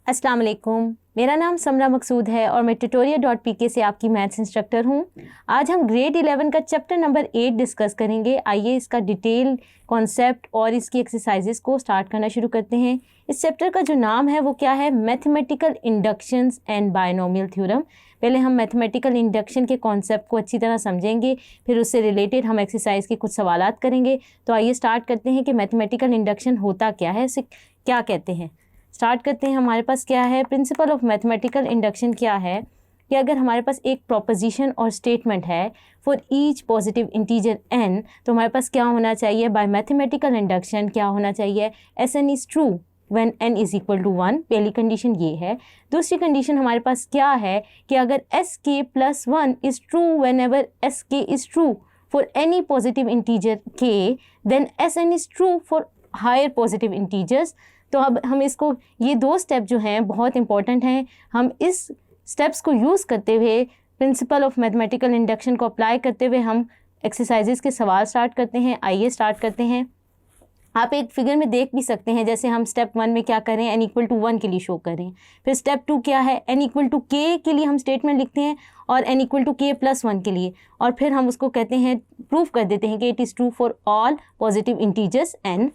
अस्सलाम वालेकुम, मेरा नाम समरा मकसूद है और मैं tutorial.pk से आपकी मैथ्स इंस्ट्रक्टर हूँ। आज हम ग्रेड 11 का चैप्टर नंबर 8 डिस्कस करेंगे। आइए इसका डिटेल कॉन्सेप्ट और इसकी एक्सरसाइजेस को स्टार्ट करना शुरू करते हैं। इस चैप्टर का जो नाम है वो क्या है, mathematical inductions and binomial theorem. पहले हम मैथमेटिकल इंडक्शन के कॉन्सेप्ट को अच्छी तरह समझेंगे, फिर उससे रिलेटेड हम एक्सरसाइज के कुछ सवालात करेंगे। तो आइए स्टार्ट करते हैं कि मैथमेटिकल इंडक्शन होता क्या है, इसे क्या कहते हैं। स्टार्ट करते हैं। हमारे पास क्या है, प्रिंसिपल ऑफ मैथमेटिकल इंडक्शन क्या है कि अगर हमारे पास एक प्रोपोजिशन और स्टेटमेंट है for each positive integer n, तो हमारे पास क्या होना चाहिए बाय मैथमेटिकल इंडक्शन, क्या होना चाहिए, Sn is true when n is equal to 1। पहली कंडीशन ये है। दूसरी कंडीशन हमारे पास क्या है कि अगर sk plus 1 is true whenever sk is true for any positive integer k, then Sn is true for higher positive integers. तो अब हम इसको, ये दो स्टेप जो हैं बहुत इंपॉर्टेंट हैं। हम इस स्टेप्स को यूज़ करते हुए, प्रिंसिपल ऑफ मैथमेटिकल इंडक्शन को अप्लाई करते हुए हम एक्सरसाइजेस के सवाल स्टार्ट करते हैं। आइए स्टार्ट करते हैं। आप एक फिगर में देख भी सकते हैं, जैसे हम स्टेप 1 में क्या करें, n इक्वल टू 1 के लिए शो करें। फिर स्टेप 2 क्या है, n इक्वल टू k के लिए हम स्टेटमेंट लिखते हैं और n equal to k plus 1 के लिए, और फिर हम उसको कहते हैं, प्रूफ कर देते हैं कि it is true for all positive integers n।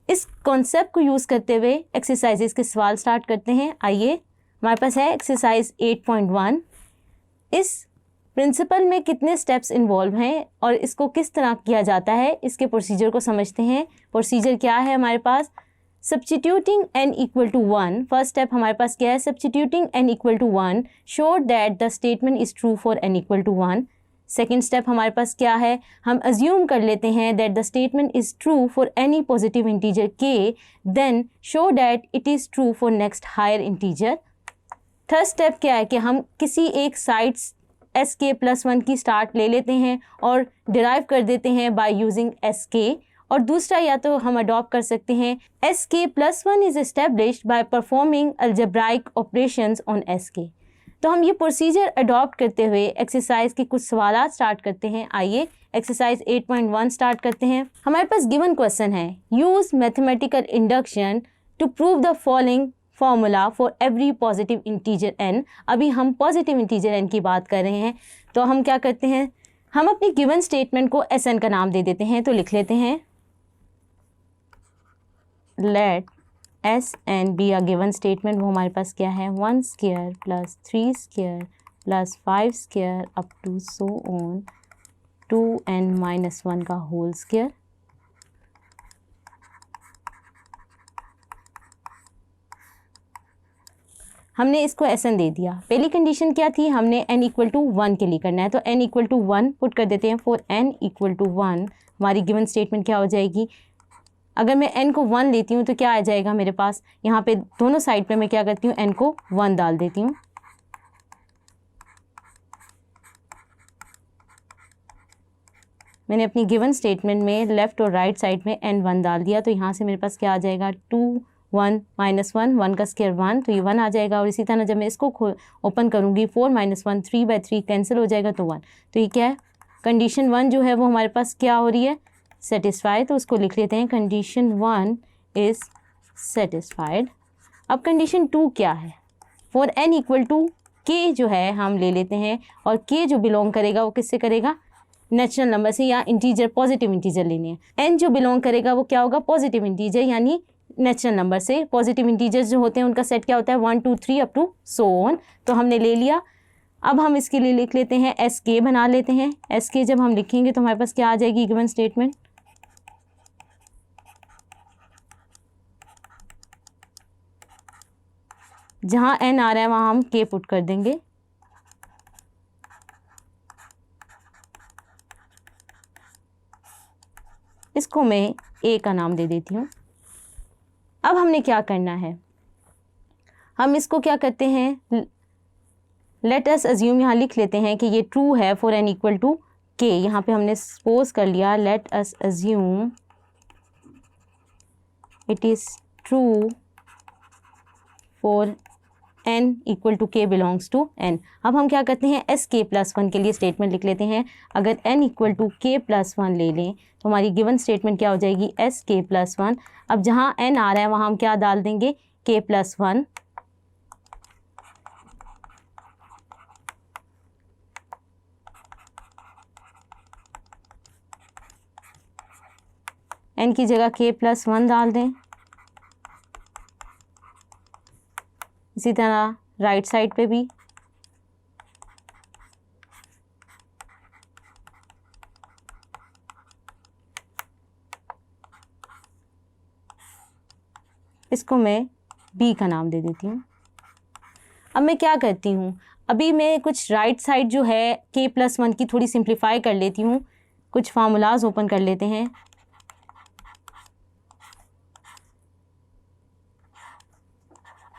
इस कॉन्सेप्ट को यूज़ करते हुए एक्सरसाइजेस के सवाल स्टार्ट करते हैं। आइए, हमारे पास है एक्सरसाइज 8.1। इस प्रिंसिपल में कितने स्टेप्स इन्वॉल्व हैं और इसको किस तरह किया जाता है, इसके प्रोसीजर को समझते हैं। प्रोसीजर क्या है हमारे पास, substituting n equal to 1। First step हमारे पास क्या है, substituting n equal to 1 show that the statement is true for n equal to 1। Second step हमारे पास क्या है, हम अज्यूम कर लेते हैं that the statement is true for any positive integer k, then show that it is true for next higher integer. Third step क्या है कि हम किसी एक साइड sk प्लस 1 की स्टार्ट ले लेते हैं और डिराइव कर देते हैं बाय यूजिंग sk, और दूसरा या तो हम अडॉप्ट कर सकते हैं sk plus 1 is established by performing algebraic operations on sk। तो हम ये प्रोसीजर अडॉप्ट करते हुए एक्सरसाइज के कुछ सवालात स्टार्ट करते हैं। आइए एक्सरसाइज 8.1 स्टार्ट करते हैं। हमारे पास गिवन क्वेश्चन है, use mathematical induction to prove the following formula for every positive integer n। अभी हम पॉजिटिव इंटीजर n की बात कर रहे हैं, तो हम क्या करते हैं, हम अपनी गिवन स्टेटमेंट को Sn का नाम दे देते हैं। तो लिख लेते हैं, let Sn be a given statement. वो हमारे पास क्या है, 1 square plus 3 square plus 5 square up to so on 2n minus 1 का होल स्क्वायर। हमने इसको Sn दे दिया। पहली कंडीशन क्या थी, हमने n इक्वल टू 1 के लिए करना है, तो n इक्वल टू 1 पुट कर देते हैं। फॉर n इक्वल टू 1 हमारी गिवन स्टेटमेंट क्या हो जाएगी, अगर मैं n को 1 लेती हूँ तो क्या आ जाएगा मेरे पास, यहाँ पे दोनों साइड पे मैं क्या करती हूँ, n को 1 डाल देती हूँ। मैंने अपनी गिवन स्टेटमेंट में लेफ़्ट और राइट साइड में n 1 डाल दिया, तो यहाँ से मेरे पास क्या आ जाएगा, 2 1 माइनस 1, 1 का स्क्वायर 1, तो ये 1 आ जाएगा। और इसी तरह जब मैं इसको ओपन करूँगी, 4 माइनस 1 3/3 कैंसिल हो जाएगा, तो 1। तो ये क्या है, कंडीशन 1 जो है वो हमारे पास क्या हो रही है, सेटिस्फाई। तो उसको लिख लेते हैं, कंडीशन 1 इज़ सेटिस्फाइड। अब कंडीशन 2 क्या है, for n equal to k जो है हम ले लेते हैं, और k जो बिलोंग करेगा वो किससे करेगा, नेचुरल नंबर से, या इंटीजर पॉजिटिव इंटीजर लेने हैं। n जो बिलोंग करेगा वो क्या होगा, पॉजिटिव इंटीजर यानी नेचुरल नंबर से। पॉजिटिव इंटीजर्स जो होते हैं उनका सेट क्या होता है, 1 2 3 अप टू सो ऑन। तो हमने ले लिया। अब हम इसके लिए लिख लेते हैं, sk बना लेते हैं। sk जब हम लिखेंगे तो हमारे पास क्या आ जाएगी, गिवन स्टेटमेंट, जहाँ n आ रहा है वहाँ हम k पुट कर देंगे। इसको मैं a का नाम दे देती हूँ। अब हमने क्या करना है, हम इसको क्या करते हैं, लेट अस अज्यूम, यहाँ लिख लेते हैं कि ये ट्रू है for n equal to k। यहाँ पे हमने सपोज कर लिया, let us assume it is true for n equal to k belongs to n। अब हम क्या करते हैं, sk प्लस 1 के लिए स्टेटमेंट लिख लेते हैं। अगर n equal to k plus 1 ले लें तो हमारी गिवन स्टेटमेंट क्या हो जाएगी, sk प्लस 1। अब जहाँ n आ रहा है वहाँ हम क्या डाल देंगे, k प्लस 1। n की जगह k+1 डाल दें। इसी तरह राइट साइड पे भी इसको मैं b का नाम दे देती हूँ। अब मैं क्या करती हूँ, अभी मैं कुछ राइट साइड जो है k+1 की थोड़ी सिंप्लीफाई कर लेती हूँ। कुछ फार्मूलाज ओपन कर लेते हैं।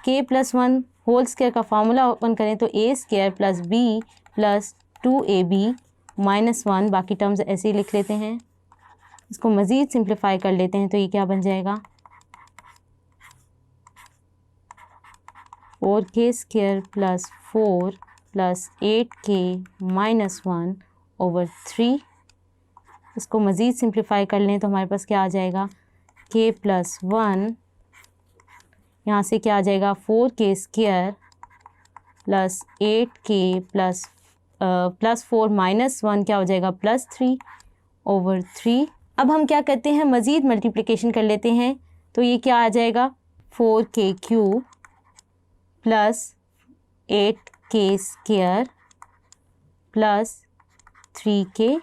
k+1 होल स्क्वायर का फार्मूला ओपन करें तो a² + b + 2ab - 1, बाकी टर्म्स ऐसे ही लिख लेते हैं। इसको मज़ीद सिंप्लीफाई कर लेते हैं तो ये क्या बन जाएगा, 4k² + 4 + 8k - 1/3। इसको मज़ीद सिंप्लीफाई कर लें तो हमारे पास क्या आ जाएगा, k+1 यहाँ से क्या आ जाएगा, 4k² + 8k + 4 - 1 क्या हो जाएगा, +3/3। अब हम क्या करते हैं, मज़ीद मल्टीप्लिकेशन कर लेते हैं तो ये क्या आ जाएगा, 4k³ + 8k² + 3k।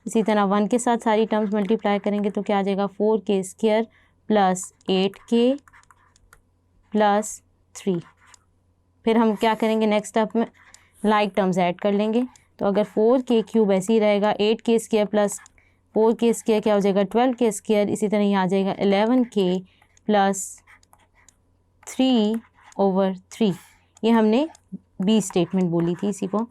इसी तरह 1 के साथ सारी टर्म्स मल्टीप्लाई करेंगे तो क्या आ जाएगा, 4k² + 8k + 3। फिर हम क्या करेंगे, नेक्स्ट स्टेप में लाइक टर्म्स ऐड कर लेंगे। तो अगर 4k³ ऐसे ही रहेगा, 8k² + 4k² क्या हो जाएगा, 12k²। इसी तरह यहाँ आ जाएगा 11k + 3/3। ये हमने बी स्टेटमेंट बोली थी इसी को।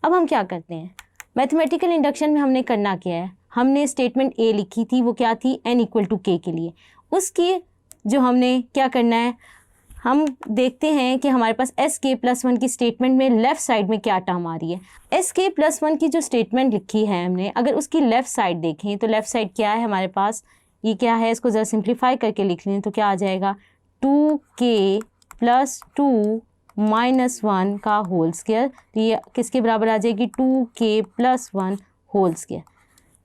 अब हम क्या करते हैं, मैथमेटिकल इंडक्शन में हमने करना क्या है, हमने स्टेटमेंट ए लिखी थी, वो क्या थी, n = k के लिए। उसकी जो हमने क्या करना है, हम देखते हैं कि हमारे पास sk+1 की स्टेटमेंट में लेफ़्ट साइड में क्या टर्म आ रही है। sk+1 की जो स्टेटमेंट लिखी है हमने, अगर उसकी लेफ़्ट साइड देखें तो लेफ़्ट साइड क्या है हमारे पास, ये क्या है, इसको ज़रा सिंप्लीफाई करके लिख लें तो क्या आ जाएगा, 2k + 2 - 1 का होल स्क्वायर। तो ये किसके बराबर आ जाएगी, 2k + 1 होल स्क्वायर।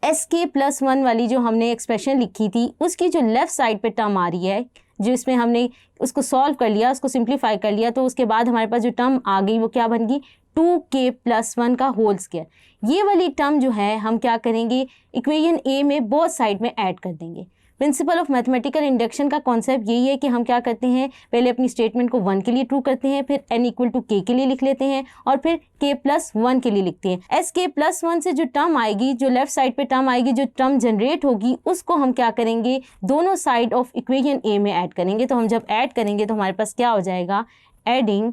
sk+1 वाली जो हमने एक्सप्रेशन लिखी थी उसकी जो लेफ़्ट साइड पे टर्म आ रही है, जो इसमें हमने उसको सॉल्व कर लिया, उसको सिंप्लीफाई कर लिया, तो उसके बाद हमारे पास जो टर्म आ गई वो क्या बन गई, 2k + 1 का होल स्क्वायर। ये वाली टर्म जो है हम क्या करेंगे, इक्वेशन ए में बोथ साइड में ऐड कर देंगे। प्रिंसिपल ऑफ मैथमेटिकल इंडक्शन का कॉन्सेप्ट यही है कि हम क्या करते हैं, पहले अपनी स्टेटमेंट को 1 के लिए ट्रू करते हैं, फिर n = k के लिए लिख लेते हैं और फिर k+1 के लिए लिखते हैं। sk+1 से जो टर्म आएगी, जो लेफ्ट साइड पे टर्म आएगी, जो टर्म जनरेट होगी, उसको हम क्या करेंगे, दोनों साइड ऑफ इक्वेशन ए में ऐड करेंगे। तो हम जब ऐड करेंगे तो हमारे पास क्या हो जाएगा, एडिंग,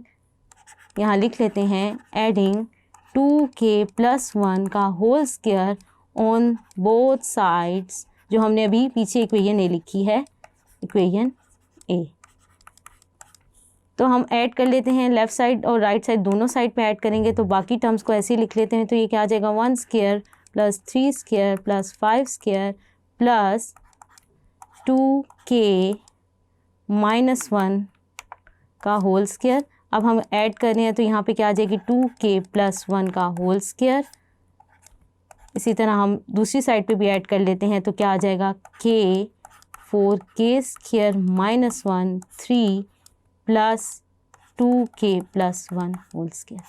यहाँ लिख लेते हैं, एडिंग 2k + 1 का whole square on both sides, जो हमने अभी पीछे इक्वेशन ए लिखी है, इक्वेशन ए। तो हम ऐड कर लेते हैं, लेफ़्ट साइड और राइट साइड दोनों साइड पे ऐड करेंगे तो बाकी टर्म्स को ऐसे ही लिख लेते हैं। तो ये क्या आ जाएगा, 1² + 3² + 5² + 2k - 1 का होल स्क्वायर। अब हम ऐड कर रहे हैं तो यहाँ पे क्या आ जाएगी, 2k + 1 का होल स्क्वायर। इसी तरह हम दूसरी साइड पे भी ऐड कर लेते हैं तो क्या आ जाएगा, k 4k² - 1 3 + 2k + 1 whole square.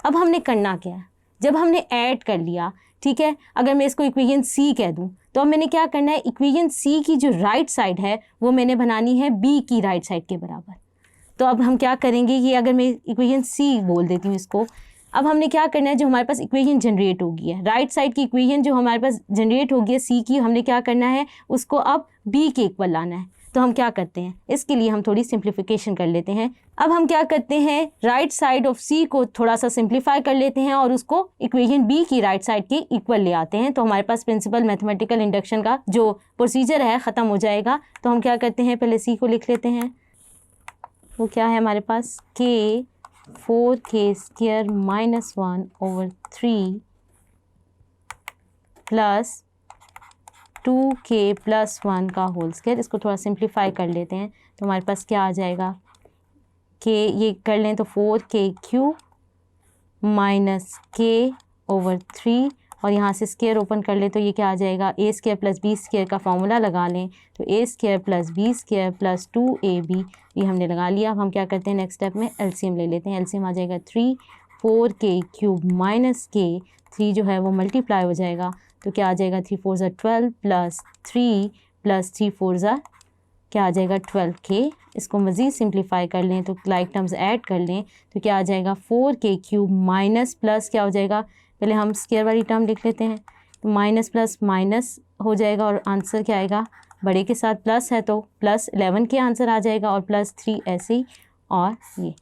अब हमने करना क्या है, जब हमने ऐड कर लिया, ठीक है, अगर मैं इसको इक्वेशन सी कह दूं तो अब मैंने क्या करना है, इक्वेशन सी की जो राइट साइड है वो मैंने बनानी है बी की राइट साइड के बराबर। तो अब हम क्या करेंगे, ये अगर मैं इक्वेशन सी बोल देती हूँ इसको, अब हमने क्या करना है, जो हमारे पास इक्वेशन जनरेट होगी है, राइट साइड की इक्वेशन जो हमारे पास जनरेट होगी है सी की, हमने क्या करना है, उसको अब बी के इक्वल लाना है। तो हम क्या करते हैं, इसके लिए हम थोड़ी सिंप्लीफिकेशन कर लेते हैं। अब हम क्या करते हैं, राइट साइड ऑफ सी को थोड़ा सा सिंप्लीफाई कर लेते हैं और उसको इक्वेशन बी की राइट साइड के इक्वल ले आते हैं। तो हमारे पास प्रिंसिपल मैथमेटिकल इंडक्शन का जो प्रोसीजर है ख़त्म हो जाएगा। तो हम क्या करते हैं, पहले सी को लिख लेते हैं, वो क्या है हमारे पास, k 4k² - 1/3 + 2k + 1 का होल स्क्वायर। इसको थोड़ा सिंप्लीफाई कर लेते हैं तो हमारे पास क्या आ जाएगा, k, ये कर लें तो 4k³ - k/3 और यहाँ से स्क्वायर ओपन कर लें तो ये क्या आ जाएगा, a square plus b square का फॉर्मूला लगा लें तो a square plus b square plus 2ab ये हमने लगा लिया। अब हम क्या करते हैं नेक्स्ट स्टेप में एलसीएम ले लेते हैं। एलसीएम आ जाएगा 3 4k क्यूब माइनस k, 3 जो है वो मल्टीप्लाई हो जाएगा तो क्या आ जाएगा 3 4 ज़ा 12 प्लस 3 प्लस 3 4 ज़ा क्या आ जाएगा 12k। इसको मज़ीद सिंप्लीफाई कर लें तो लाइक टर्म्स ऐड कर लें तो क्या आ जाएगा 4k क्यूब माइनस प्लस क्या हो जाएगा, पहले हम स्क्वायर वाली टर्म लिख लेते हैं तो माइनस प्लस माइनस हो जाएगा और आंसर क्या आएगा, बड़े के साथ प्लस है तो प्लस 11 के आंसर आ जाएगा और प्लस 3 ऐसे ही। और ये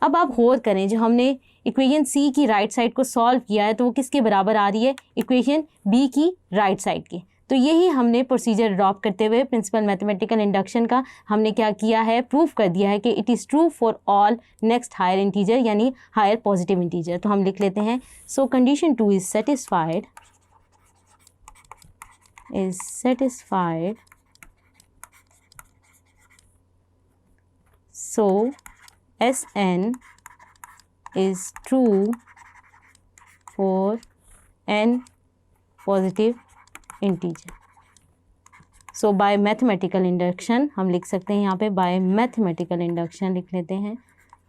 अब आप गौर करें जो हमने इक्वेशन सी की राइट साइड को सॉल्व किया है तो वो किसके बराबर आ रही है, इक्वेशन बी की राइट साइड की। तो यही हमने प्रोसीजर अडॉप्ट करते हुए प्रिंसिपल मैथमेटिकल इंडक्शन का हमने क्या किया है, प्रूफ कर दिया है कि it is true for all next higher integer यानी हायर पॉजिटिव इंटीजर। तो हम लिख लेते हैं so condition 2 is satisfied so Sn is true for n positive integer। So by mathematical induction हम लिख सकते हैं यहाँ पे बाय मैथमेटिकल इंडक्शन लिख लेते हैं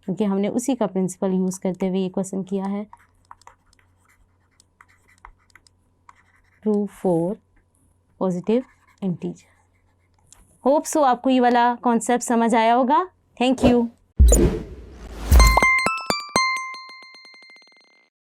क्योंकि हमने उसी का प्रिंसिपल यूज़ करते हुए ये क्वेश्चन किया है। True for positive integer. Hope so आपको ये वाला कॉन्सेप्ट समझ आया होगा। Thank you.